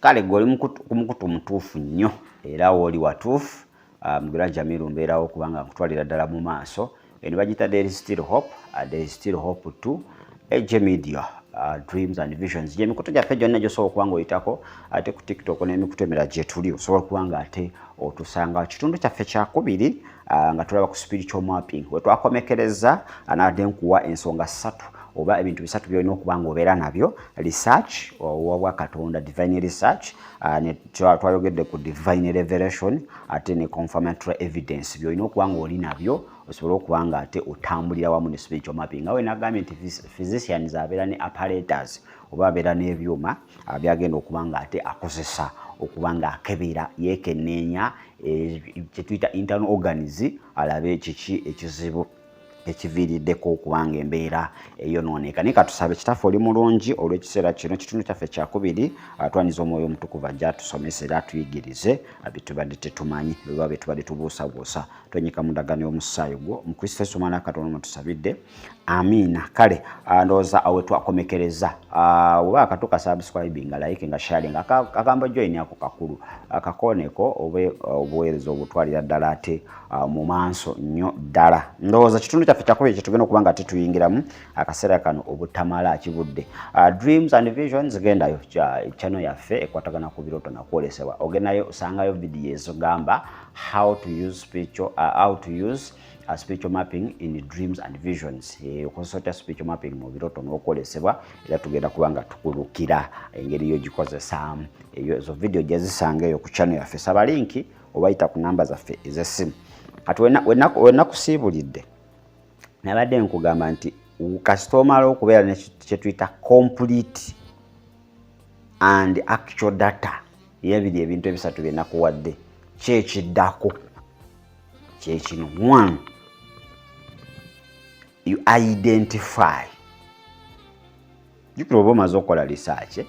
kale goli mukutu mutuufu nnyo era woli watuufu. Mugula Jamiru mbeerawo kubanga nkutwalira ddala mu maaso. Eno bagita There is still hope. There is still hope to AJ Media, Dreams and Visions. Je mikutu gyaffe gyonna gy'osobola okuba ng'oyitako ate ku TikTok n'emikutu emirala gye tuli osobola okuba nga ate otusanga kitundu kyaffe kyakubiri nga tulaba ku spiritual mapping. We twakomekereza anadde nkuwa ensonga 3 oba ebintu 3 byolina okuba ng'obeera nabyo. Research owa Katonda, divine research, ne twayogedde ku divine revelation ate ne confirmatory evidence. Byolina okuba ng'oli nabyo osobola okuba nga ate otambulira wamu ne spiritual mapping. Nga we nagambye nti physicians abeera ne apparatus oba abeera n'ebyuma byagenda okuba nga ate akozesa okuba nga akebera yeekenneenya kye tuyita internal organs alabe kiki ekizibu ekiviiriddeko okubanga embeera eyonooneka. Naye katusabe Kitaffe oli mulungi olw'ekiseera kino kitundu kyaffe kyakubiri atwaniza Omwoyo Omutukuvu ajja atusomese era atuyigirize bitubadde tetumanyi beba betubadde tubuusabuusa tonyeka mu ndagaano y'omusaayi gwo mu Kristo Yesu Omwana wa Katonda tusabidde amiina. Kale ndowooza awe twakomekereza oba akatuuka subscribing nga like nga sharing akagamba join ako kakulu akakooneko obuweereza obutwalira ddala ate mu maaso nnyo ddala. Ndowooza kitundu kyaffe kyakubiri kye tugenda okuba nga tetuyingiramu akaseera kano obutamala kibudde. Dreams and Visions gendayo channel yaffe ekwatagana ku birooto nakwolesebwa ogendayo osangayo video ezigamba how to use spiritual mapping in dreams and visions. Okozesa spiritual mapping mu birooto n'okwolesebwa era tugenda kuba nga tukulukira engeri y'ogikozesaamu. Ezo video gyezisanga eyo ku channel yaffe. Saba linki obayita ku namba zaffe ez'essimu. Kati wenna kusiibulidde nabadde nkugamba nti kasita omala okubeera ne kye tuyita complete and actual data y'ebiri ebintu ebisatu bye nakuwadde kyekiddako kyekino. 1, you identify. Jukira oba omaze okukola research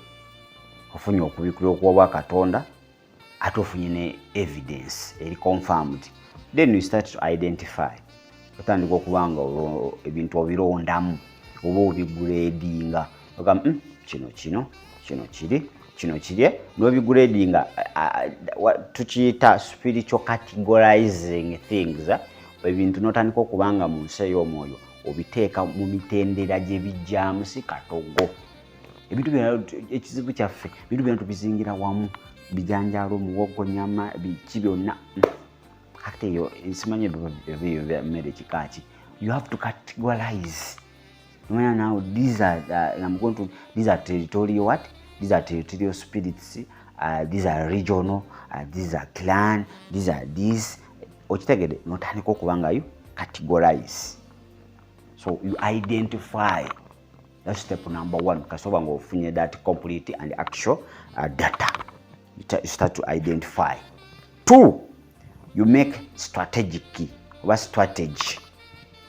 ofunye okubikula okw'obwa Katonda ate ofunye ne evidence eri confirmed, then you start to identify. Otandika okuba nga ebintu obirondamu oba obigradinga ogamba kino kiri n'obigradinga tukiyita spiritual categorizing things. Ebintu n'otandika okuba nga mu nsi ey'omwoyo obiteeka mu mitendera gye bijjaamu si katogo. Ebintu byonna ekizibu kyaffe ebintu byonna tubizingira wamu bijanjaalo muwogo nyama biki byonna ate yo nsimanyi ebyo mmere kikaaki. You have to categorize. Now these are territorial what? These are territorial spirits. These are regional. These are clan. These are this. Okitegede notandika okuba nga you categorize. So you identify. That's step number 1. Kasoba nga ofunye that complete and actual data. You start to identify. 2, you make strategic. What strategy?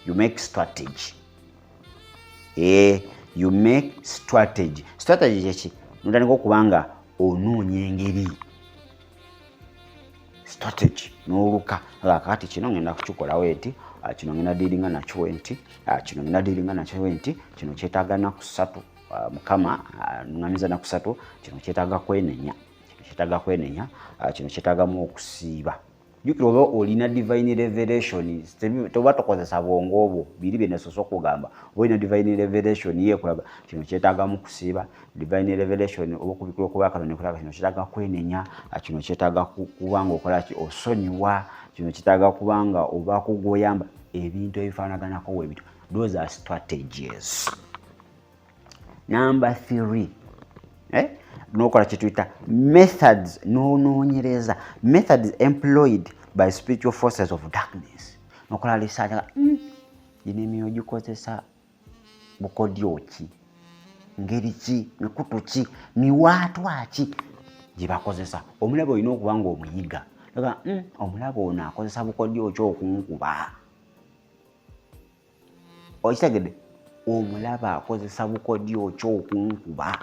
You make strategy. You make strategy. Strategy yeki notandika okuba nga onoonya engeri. Strategy n'oluka kakati kino ngenda kukikola weti kino ngenda dealinga nakyo wenti kino ngenda dealinga nakyo wenti kino kyetaaga naku 3 mukama ngamiza naku 3 kino kyetaaga kwenenya kino kyetaagamu okusiiba. Jukira oba olina divine revelation toba tokozesa bwongo obwo biri bye nasoose okugamba. Olina divine revelation yeekulaga kino kyetaagamu kusiiba. Divine revelation oba okubikula okuba Katonda nekulaga kino kyetaaga kwenenya kino kyetaaga kuba nga okola ki osonyiwa kino kyetaaga kuba nga oba kuguyamba ebintu ebifaanaganako weebito. Those are strategies. Number 3, nokola kye tuyita methods n'onoonyereza. Methods employed by spiritual forces of darkness. Nokola research gino emyoyo gikozesa bukodyo ki, ngeri ki, mikutu ki, miwaatwa ki gye bakozesa. Omulabe olina okuba nga omuyiga. Omulabe ono akozesa bukodyo ki okunkuba. Okitegedde omulabe akozesa bukodyo ki okunkuba.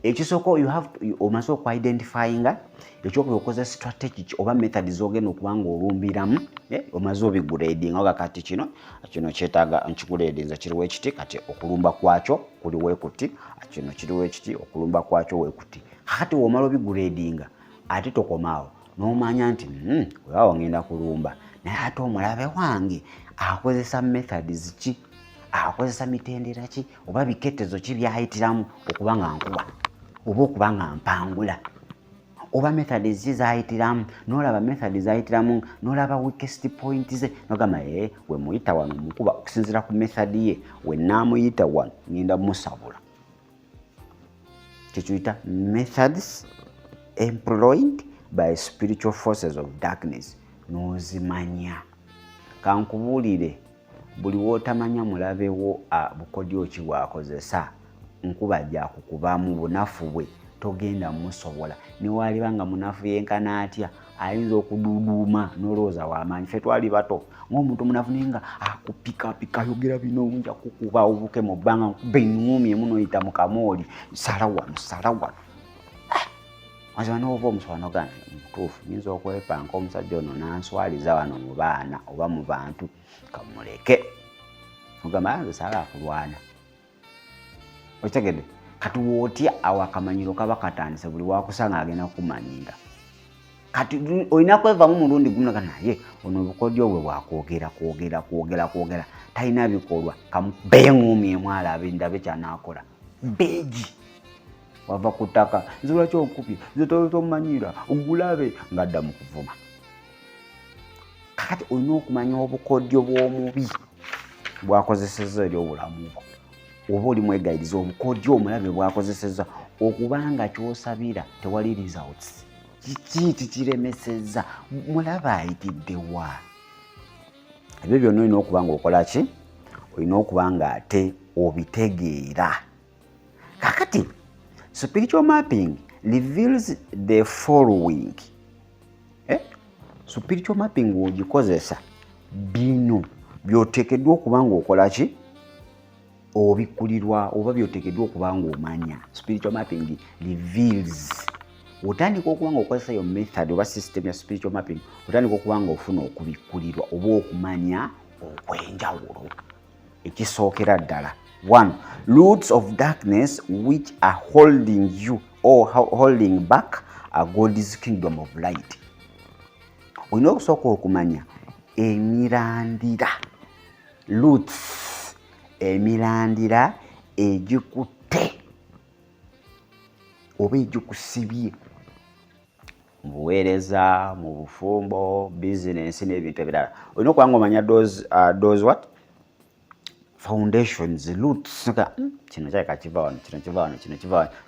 ekisoko you have to omaso identifyinga ekyokuyokoza strategy oba method zogenda okubanga olumbiramu omazo bigrading oga kati kino kyetaaga nkigradinza kiriwo ekiti kati okulumba kwakyo kuli wekuti kino kiriwo ekiti okulumba kwakyo wekuti kati womalo bigradinga ate tokomaawo n'omanya nti weewawo ngenda kulumba naye ate omulabe wange akozesa methods ki akozesa mitendera ki oba biketezo ki byayitiramu okubanga nkuba oba okubanga mpangula oba methods zayitiramu n'olaba methods zayitiramu n'olaba weakest point ze n'ogamba we muyita wano mukuba okusinziira ku method ye we naamuyita wano ngenda musabula kyekiyita methods employed by spiritual forces of darkness n'ozimanya kankubuulire buli wootamanya mulabewo bukodyo ki bwakozesa nkuba jja kukubamu bunafu bwe togenda musobola niwaliba nga munafu yenkana atya ayinza okududuuma n'olowooza w'amaanyi ffe twali bato ng'omuntu munafu naye nga akupikapika yogera bino nja kukuba obuke mu bbanga nkube nnuumye munoyita mu kamooli sala wano mazima n'oba omuswano gange mutuufu nyinza okwepanka omusajja ono n'answaliza wano mu baana oba mu bantu kamuleke ogamba nze sala akulwana okitegedde kati wootya awo akamanyiro kaba katandise buli wakusanga agenda kukumanyira kati olina kwevamu mulundi gumu naye ono obukodyo bwe bwakwogera talina bikolwa kamubeeŋuumyemu alabe ndabe kyanaakola beegi wava ku ttaka nze lwaki onkubye nze tomumanyira ogulabe ng'adda mu kuvuma kati olina okumanya obukodyo bw'omubi bwakozesezza eri obulamu bwo oba oli mwegayiriza obukodyo omulabe bwakozesezza okubanga ky'osabira tewali results kiki tikiremesezza mulaba ayitiddewa ebyo byonna olina okuba nga okola ki olina okuba nga ate obitegeera kakati spiritual mapping reveals the following spiritual mapping ogikozesa bino byoteekeddwa okuba nga okola ki obikulirwa oba byoteekeddwa okuba nga omanya spiritual mapping reveals otandika okuba nga okozesa yo method oba system ya spiritual mapping otandika okuba nga ofuna okubikulirwa oba okumanya okwenjawulo ekisookera ddala 1 roots of darkness which are holding you or holding back God's kingdom of light olina okusooka okumanya emirandira roots emirandira egikutte oba egikusibye mu buweereza mu bufumbo business n'ebintu ebirala olina okuba nga omanya those what foundations roots kino kyaleka kiva wano kino kiva wano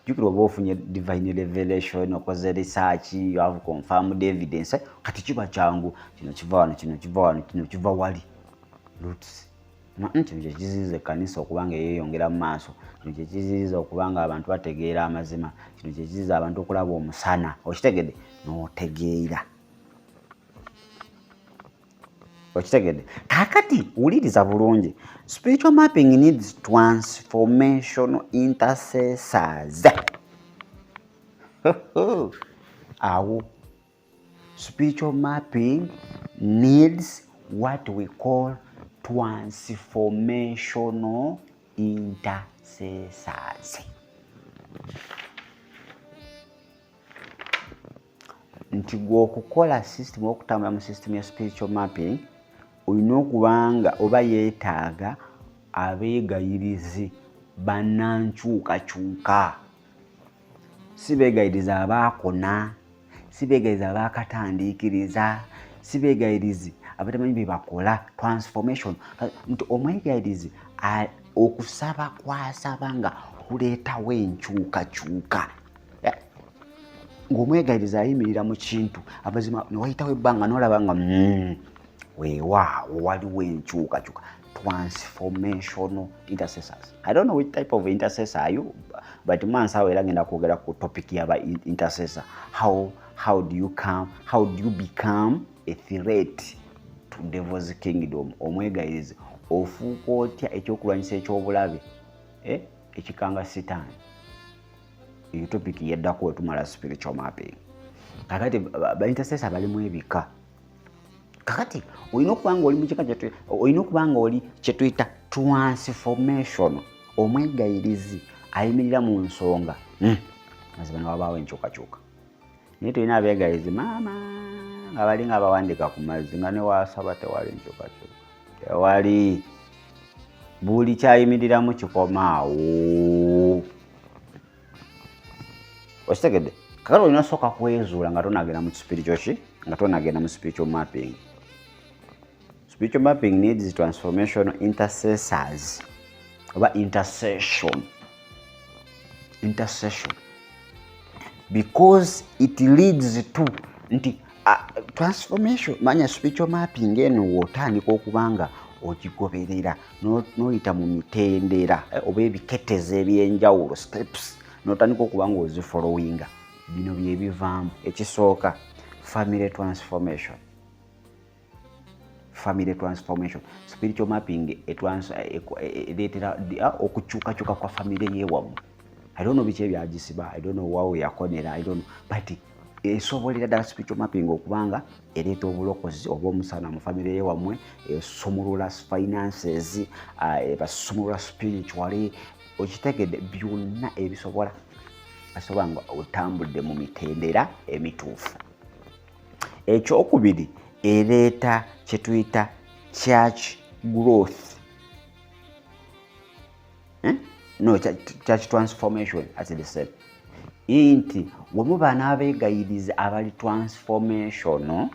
jjukira oba ofunye divine revelation okoze research you have confirmed evidence kati kiba kyangu kino kiva wali roots kino kyekiziyiza ekkanisa okuba nga yeeyongera mu maaso kino kyekiziyiza okuba nga abantu bategeera amazima kino kyekiziyiza abantu okulaba omusana okitegedde n'otegeera okitegedde kakati wuliriza bulungi spiritual mapping needs transformational intercessors awo spiritual mapping needs what we call transformational intercessors nti gwokukola system okutambula mu system ya spiritual mapping olina okubanga oba yeetaaga abeegayirizi bannankyukakyuka si beegayiriza abaakona si beegayiriza abaakatandiikiriza si beegayirizi abatamanyi bye bakola transformation nti omwegayirizi okusaba kwasaba nga kuleetawo enkyukakyuka ng'omwegayiriza ayimirira mu kintu abazima ne wayitawo ebbanga n'olaba nga weewaawo waliwo enkyukakyuka transformational intercessors. I don't know which type of intercessor are you, but mansawo era ngenda kwogera ku topic yaba intercessor. How do you become a threat to devil's kingdom? Omwegayiriza ofuuka otya ekyokulwanyisa ekyobulabe ekikanga sitaani Iyo topic yeddako wetumala spiritual mapping. Kakati ba intercessor bali mu ebika. Kakati olina okubanga oli mu kika kyetwe, olina okubanga oli kyetuyita transformation, omwegayirizi ayimirira mu nsonga. Mazima wabaawo enkyukakyuka. Naye tulina abeegayirizi maama nga bali nga abawandika ku mazzi nga ne wasaba tewali enkyukakyuka. Tewali. Buli kyayimiriramu kikomaawo. Okitegedde? Kakati olina osooka kwezuula nga tonagenda mu spiritual ki? Nga tonagenda mu spiritual mapping. Spiritual mapping needs transformational intercessors oba intercession. Intercession. Because it leads to transformation. Manya spiritual mapping eno wotandika okubanga okigoberera n'oyita mu mitendera oba ebiketeze ebyenjawulo steps n'otandika okubanga ozifollowinga. Bino bye bivaamu. Ekisooka family transformation. Family transformation. Spiritual mapping ereetera okukyukakyuka kwa family yeewamu. I don't know biki ebyagisiba, I don't know wawe yakonera, I don't know, but esobolera ddala spiritual mapping okubanga ereeta obulokozi oba omusana mu family yeewammwe, esumulula finances, basumulula spiritually. Okitegedde byonna ebisobola asobola nga otambudde mu mitendera emituufu. Ekyokubiri ereeta kye tuyita church growth. No, church transformation as the same. Inti wemuba n'abeegayirizi abali transformation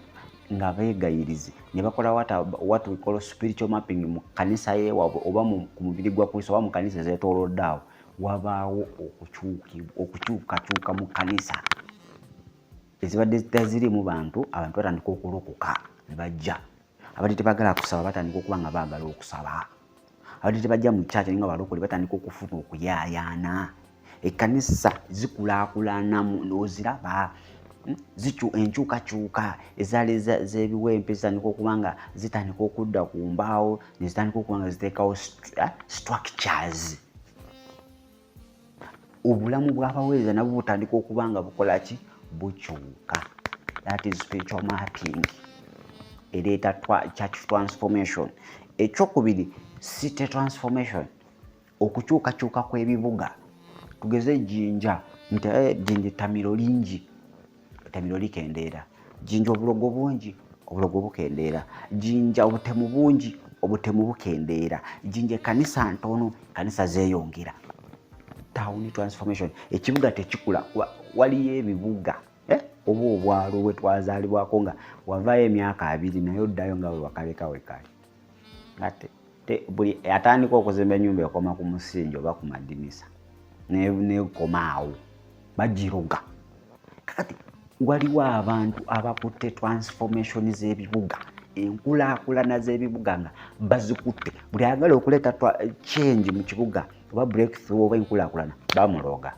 nga beegayirizi ne bakola what we call spiritual mapping mu kanisa yeewabwe oba ku mubiri gwa Kristo oba mu kanisa ezeetooloddeawo, wabaawo okukyukakyuka mu kanisa. Ezibadde zitaziri mu abantu batandika okulokoka ne bajja. Abadde tebagala kusaba batandika okuba nga baagala okusaba. Abadde tebajja mu church nga balokole batandika okufuna okuyaayaana. Ekkanisa zikulaakulana n'oziraba. Enkyukakyuka ezaali z'ebiwempe zitandika okuba nga zitandika okudda ku mbaawo ne zitandika okuba nga ziteekawo structures. Obulamu bw'abaweereza nabwo butandika okuba nga bukola ki? Bukyuka. That is spiritual mapping. Ereeta church transformation. Ekyokubiri city transformation. Okukyukakyuka kw'ebibuga. Tugeze Jinja, nti Jinja ettamiro lingi, ettamiro likendeera. Jinja obulogo bungi, obulogo bukendeera. Jinja obutemu bungi, obutemu bukendeera. Jinja ekkanisa ntono, kanisa zeeyongera. Town transformation. Ekibuga tekikula, waliyo ebibuga oba obwalo we twazaalibwako nga wavaayo emyaka 2 naye oddayo nga we wakaleka we kali. Buli atandika okuzimba ennyumba ekoma ku musingi oba ku madinisa nekomaawo bagiroga. Kakati waliwo abantu abakutte transformation z'ebibuga, enkulaakulana z'ebibuga nga bazikutte. Buli ayagala okuleeta change mu kibuga oba breakthrough oba enkulaakulana bamuloga.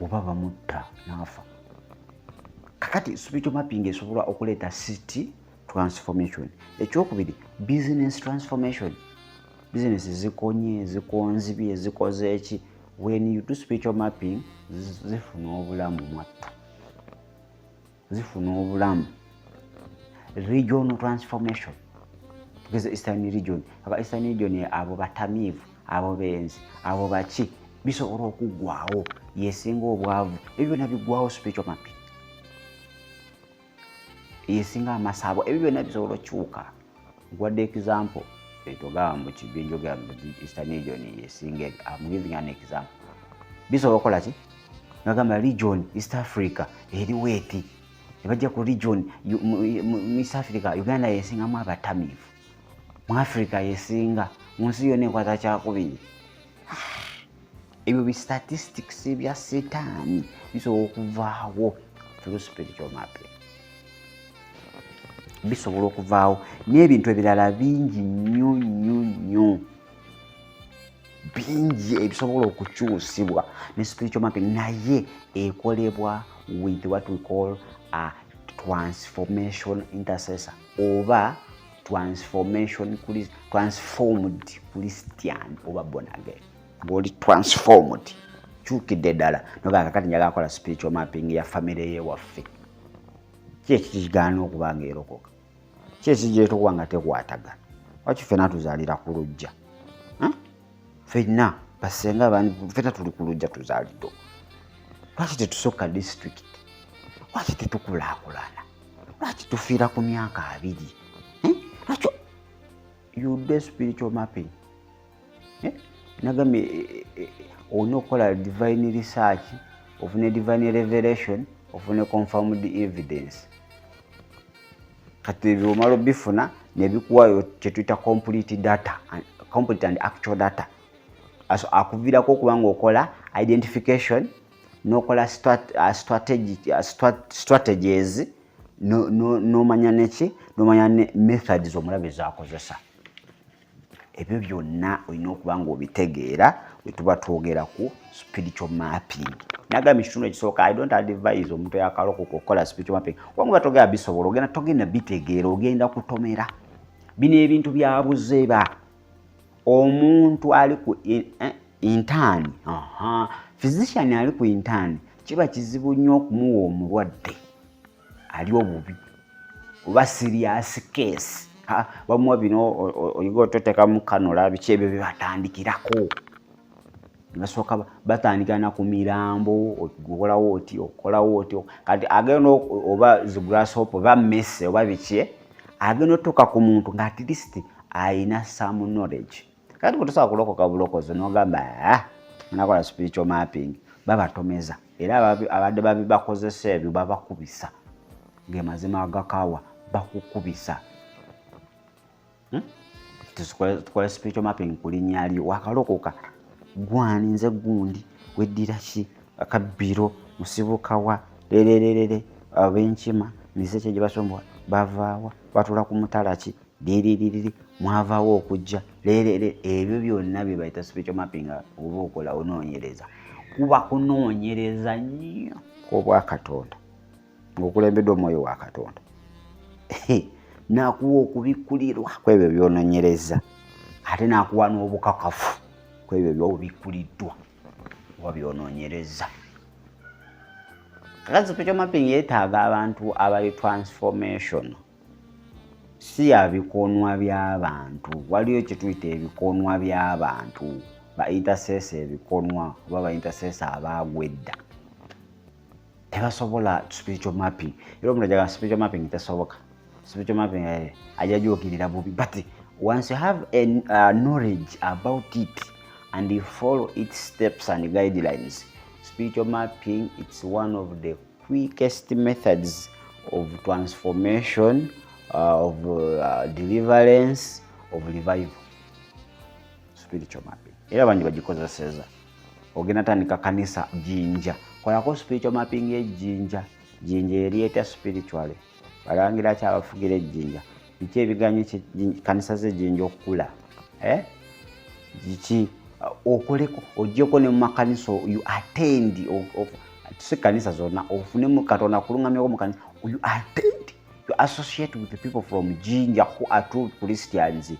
Oba bamutta n'afa. Kakati spiritual mapping esobola okuleeta city transformation. Ekyokubiri business transformation. Business zikonye, zikonzibye, zikoze eki. When you do spiritual mapping zifuna obulamu mwattu. Zifuna obulamu. Regional transformation. Tugeze Eastern region. Eastern region abo batamiivu, abo benzi, abo baki bisobola okuggwaawo, yesinga obwavu. Ebyo byonna biggwaawo spiritual mapping. Yesinga amasaabo, ebyo byonna bisobola okukyuka. Nkuwadde example etogamba mu kibinjo gya Eastern region yesinga. I'm giving an example. Bisobola okukola ki? Nagamba region East Africa eri weeti. Ne bajja ku region mu East Africa Uganda yesingamu abatamiivu. Mu Africa yesinga. Mu nsi yonna enkwata kyakubiri. Ebyo bi statistics bya setaani bisobola okuvaawo through spiritual mapping. Bisobola okuvaawo n'ebintu ebirala bingi nnyo bingi ebisobola okukyusibwa ne spiritual mapping, naye ekolebwa with what we call a transformation intercessor oba transformation transformed Christian oba born again. Ngoli transformed. Chukidde ddala. Noga kakati njagala kola spiritual mapping ya family ye waffe. Kigaana okuba nga erokoka. Kyekigyeto kuba nga tekwatagana. Waki ffenna tuzaalira ku lujja? Ffenna basenga ffenna tuli ku lujja tuzaalidde. Lwaki tetusooka district? Lwaki tetukulaakulana? Lwaki tufiira ku myaka 2? Lwaki you do spiritual mapping? Nagambye olina okukola divine research, ofune divine revelation, ofune confirmed evidence. Kati ebyo bifuna ne bikuwayo kyetuyita complete data, complete and actual data. Aso akuviirako okuba ng'okola identification n'okola strategies n'omanya neki n'omanya ne methods omulabe z'akozesa. Ebyo byonna olina okuba ng'obitegeera bwe tuba twogera ku spiritual mapping. Nagambye ekitundu ekisooka I don't advise omuntu yakalokoka okukola spiritual mapping. Wabula togenda bisobola, togenda bitegeera, ogenda kutomera. Bino ebintu byabuzeeba. Omuntu ali ku intern, physician ali ku intern, kiba kizibu nnyo okumuwa omulwadde ali obubi oba serious case. Bamuwa bino oyiga ototeeka mu kanola biki ebyo bibatandikirako. Basooka batandikana ku mirambo, okolawo oti. Kati agenda oba zigrasshopper oba mmese oba biki, agenda otuuka ku muntu nga at least ayina some knowledge. Kati kutusobola kulokoka bulokozi n'ogamba nakola spiritual mapping, babatomeza. Era abadde babibakozesa ebyo babakubisa. Ng'amazima agakaawa bakukubisa. Tukola spiritual mapping ku linnya lyo wakalokoka. Gwani nze gundi weddira ki akabbiro musibukawa lererere abenkima miseke gye basomba bavaawa batula ku mutala ki liririri mwavaawo okujja lerere. Ebyo byonna bye bayita spiritual mapping oba okola onoonyereza. Kuba kunoonyereza nnyo kw'obwa Katonda ng'okulembeddwa omwoyo wa Katonda. N'akuwa okubikkulirwa kw'ebyo by'onoonyereza ate n'akuwa n'obukakafu kw'ebyo by'obikkuliddwa oba by'onoonyereza. Kakati spiritual mapping yeetaaga abantu abali transformation, si abikoonwa by'abantu. Waliyo kye tuyita ebikoonwa by'abantu, ba intercessor ebikoonwa oba ba intercessor abaagwedda. Tebasobola spiritual mapping. Era omuntu ajagala spiritual mapping tesoboka. Spiritual mapping ajja gyokirira bubi. But once you have a knowledge about it and you follow its steps and guidelines, spiritual mapping, it's one of the quickest methods of transformation, of deliverance, of revival. Spiritual mapping. Era bangi bagikozeseza. Ogenda tandika kanisa Jinja. Kolako spiritual mapping y'ejjinja. Jinja erieta spiritually. Balangira ki abafugira ejjinja. Biki ebiganyo kanisa z'ejjinja okukula? Giki okoleko ojjeko ne mu makanisa you attend si kanisa zonna ofunemu Katonda kulungamyako mu kanisa you attend, you associate with the people from Jinja who are true Christians.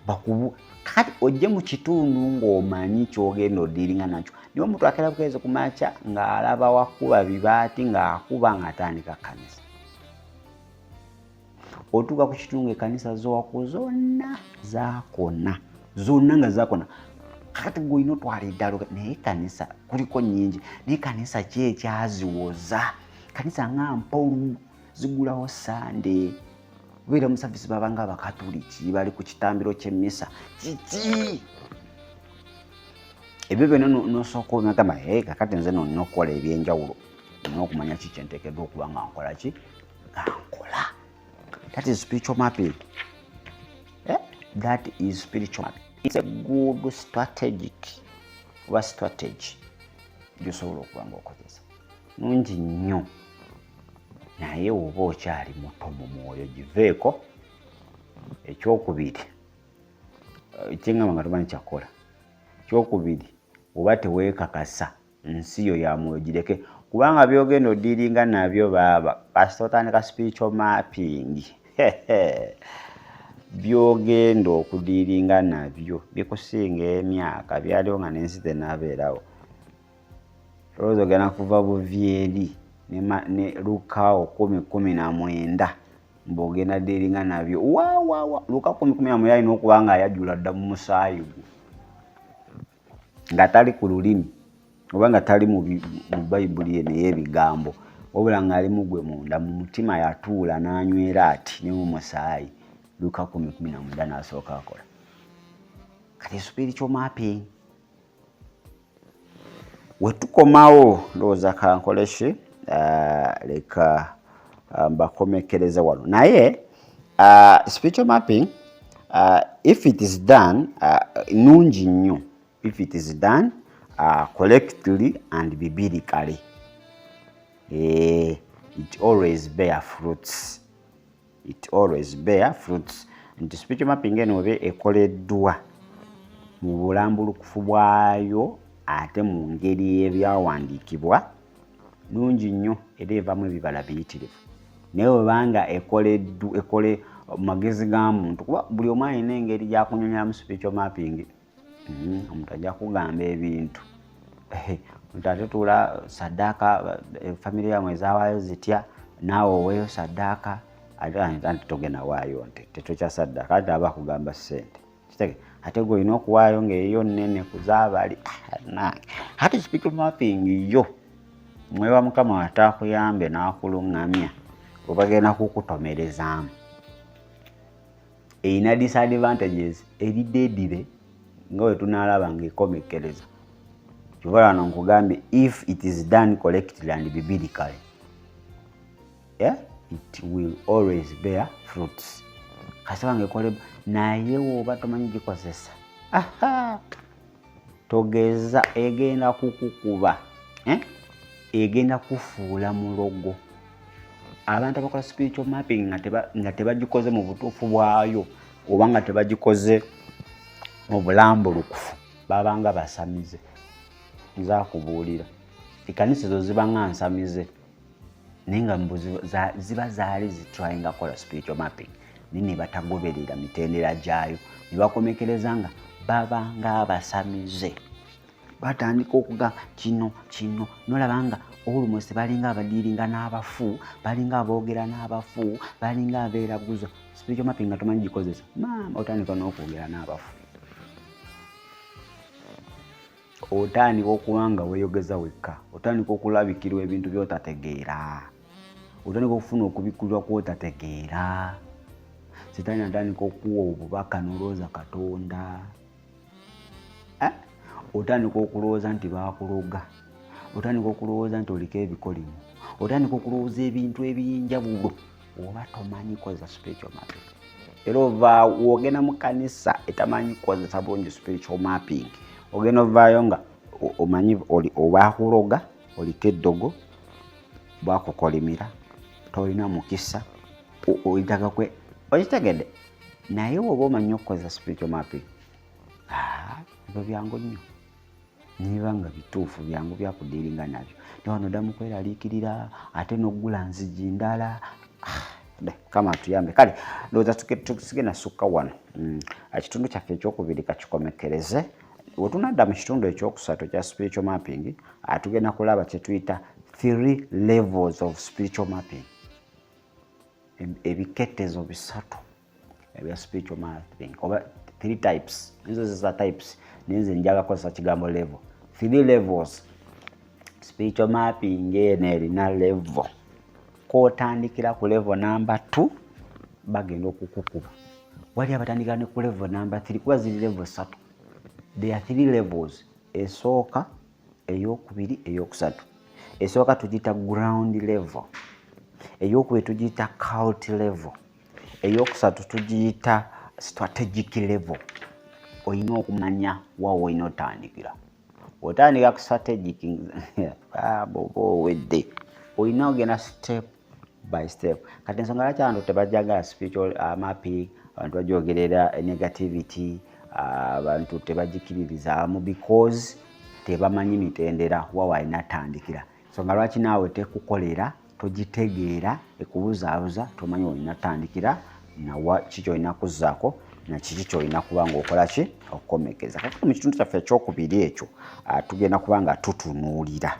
Bakubu kati ojje mu kitundu ng'omanyi ky'ogenda odiringa nakyo. Niwo omuntu akera bukeeze ku makya ng'alaba wakuba bibaati ng'akuba ng'atandika kanisa. Otuuka ku kitundu ekanisa z'owako zonna zaakona. Zonna nga zaakona. Kakati gw'olina otwala eddalo naye kanisa kuliko nnyingi. Naye kanisa ki ekyaziwoza? Kanisa nga mpolu zigulawo Sande. Beera mu service babanga abakatuliki bali ku kitambiro ky'emmisa. Kiki? Ebyo byonna n'osooka omagamba kakati nze nolina okukola ebyenjawulo. Olina okumanya ki kye nteekeddwa okuba nga nkola ki? Nga nkola. That is spiritual mapping. That is spiritual mapping. It's a good strategy gy'osobola okuba ng'okozesa. Nungi nnyo. Naye oba okyali muto mu mwoyo giveeko. Ekyokubiri, ekyengamba nga tomanyi kyakola. Ekyokubiri, oba teweekakasa nsi yo ya mwoyo gireke. Kubanga byogenda odiringa nabyo baaba kasita otandika spiritual mapping. byogenda okudiiringa nabyo bikusinga emyaka byaliwo nga n'ensi tenaabeerawo. Olowooza ogenda kuva buvyeri ne Luka 10:19 mb'ogenda diiringa nabyo. Luka 10:19 alina okuba nga ayajula dda mu musaayi gwo, nga tali ku lulimi oba nga tali mu Bayibuli eno ey'ebigambo, wabula ng'ali mu gwe munda mu mutima yatuula n'anywera ati ne mu musaayi. Luka 10:19 n'asooka akola. Kati spiritual mapping wetukomawo ndowooza kankoleki leka mbakomekereze wano naye spiritual mapping if it is done nungi nnyo if it is done correctly and biblically it always bear fruits. It always bear fruits. Nti spiritual mapping eno obe ekoleddwa mu bulambulukufu bwayo ate mu ngeri y'ebyawandiikibwa nungi nnyo era evamu ebibala biyitirivu. Naye obanga ekole magezi ga muntu, kuba buli omu alina engeri gy'akunyonyamu spiritual mapping. Omuntu ajja kugamba ebintu omuntu ate tuula saddaaka famire yamwe ezawaayo zitya naawe oweeyo saddaaka ate togenda waayo nti tetokya saddaaka ate aba kugamba ssente kitege ate gwe olina okuwaayo ng'eyo nnene ku zaabali ate spiritual mapping yo mwewa Mukama ataakuyambe n'akuluŋŋamya obagenda kukutomerezaamu. Erina disadvantages eriddeedire nga bwe tunaalaba ng'ekomekkereza. Kyova wano nkugambye if it is done correctly and biblically, it will always bear fruits. Kasaba ng'ekole naye w'oba tomanyi gikozesa togeza egenda kukukuba egenda kufuula mulogo. Abantu abakola spiritual mapping nga tebagikoze mu butuufu bwayo oba nga tebagikoze mu bulambulukufu babanga basamize. Nza kubuulira ekkanisa ezo ziba nga nsamize naye nga ziba zaali zitryinga kola spiritual mapping naye ne batagoberera mitendera gyayo ne bakomekereza nga baba nga abasamize. Batandika okuga kino nolaba nga almost balinga abadiiringa n'abafu, balinga aboogera n'abafu, balinga abeeraguza. Spiritual mapping nga tomanyi gikozesa maama otandika n'okwogera n'abafu. Otandika okuba nga weeyogeza wekka, otandika okulabikirwa ebintu by'otategeera, otandika okufuna okubikkulwa kw'otategeera. Sitaani atandika okuwa obubaka n'olowooza Katonda. Otandika okulowooza nti baakuloga, otandika okulowooza nti oliko ebikolimu, otandika okulowooza ebintu eby'enjawulo oba tomanyi koza spiritual mapping. Era ova wogenda mu kkanisa etamanyi kozesa bulungi spiritual mapping, ogenda ovaayo nga omanyi obaakuloga, oliko eddogo, bwakukolimira, tolina mukisa, oyitaga kwe okitegedde. Naye oba omanyi okukozesa spiritual mapping ebyo byangu nnyo. Niba nga bituufu byangu byakudiiringa nabyo. Ne wano oddamu kweraliikirira ate n'oggula nzigi ndala. Kama atuyambe. Kale ndowooza tusigenda sukka wano. Ekitundu kyaffe ekyokubiri kakikomekereze. Bwe tunadda mu kitundu ekyokusatu kya spiritual mapping tugenda kulaba kye tuyita 3 levels of spiritual mapping. Ebiketezo bisatu ebya spiritual mapping oba 3 types. Ezo za types nenze njaga kukozesa kigambo level. 3 levels. Spiritual mapping erina level. K'otandikira ku level number 2 bagenda okukukuba. Wali abatandikira ne ku level number 3 kuba ziri level 3. There are 3 levels. Esooka, eyokubiri, eyokusatu. Esooka tugiyita ground level. Eyokubiri tugiyita cult level. Eyokusatu tugiyita strategic level. Oyina okumanya waawe oyina otandikira. Otandika ku strategic wedde. Oyina ogenda step by step. Kati ensonga lwaki abantu tebajagala spiritual mapping, abantu bajogerera negativity, abantu tebagikiririzaamu because tebamanyi mitendera waawe alina atandikira. Ensonga lwaki naawe tekukolera, togitegeera, ekubuzaabuza, tomanyi olina atandikira nawa kiki olina kuzzaako na kiki kyolina kubanga okola ki okukomekeza. Kakati mu kitundu kyaffe ekyokubiri ekyo tugenda kubanga tutunuulira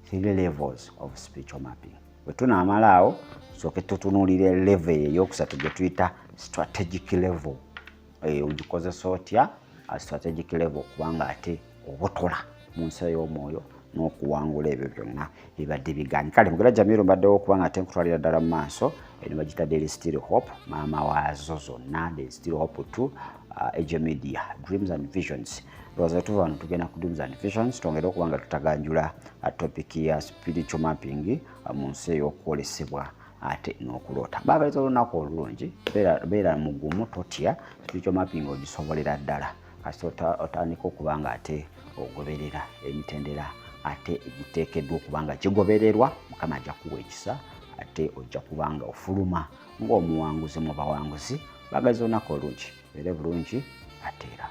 three levels of spiritual mapping. Bwe tunaamala awo tusooke tutunuulire level ey'okusatu gye tuyita strategic level. Ogikozesa otya strategic level kubanga ate obotola mu nsi ey'omwoyo n'okuwangula ebyo byonna bibadde biganye. Kale Mugera Jamiru mbaddewo kubanga ate nkutwalira ddala mu maaso ne bagita Daily Still Hope, maama waazo zonna, Daily Still Hope 2, AJ Media, Dreams and Visions. Lwaza tuva wano tugenda ku Dreams and Visions twongere okubanga tutaganjula topic ya spiritual mapping mu nsi ey'okwolesebwa ate n'okuloota. Baabaliza olunaku olulungi, beera mugumu totya, spiritual mapping ogisobolera ddala kasita otandika okubanga ate ogoberera emitendera ate egiteekeddwa okubanga gigobererwa. Mukama ajja kuwa ekisa ate ojja kubanga ofuluma ng'omuwanguzi mu bawanguzi. Baabaliza olunaku olungi, beere bulungi ate era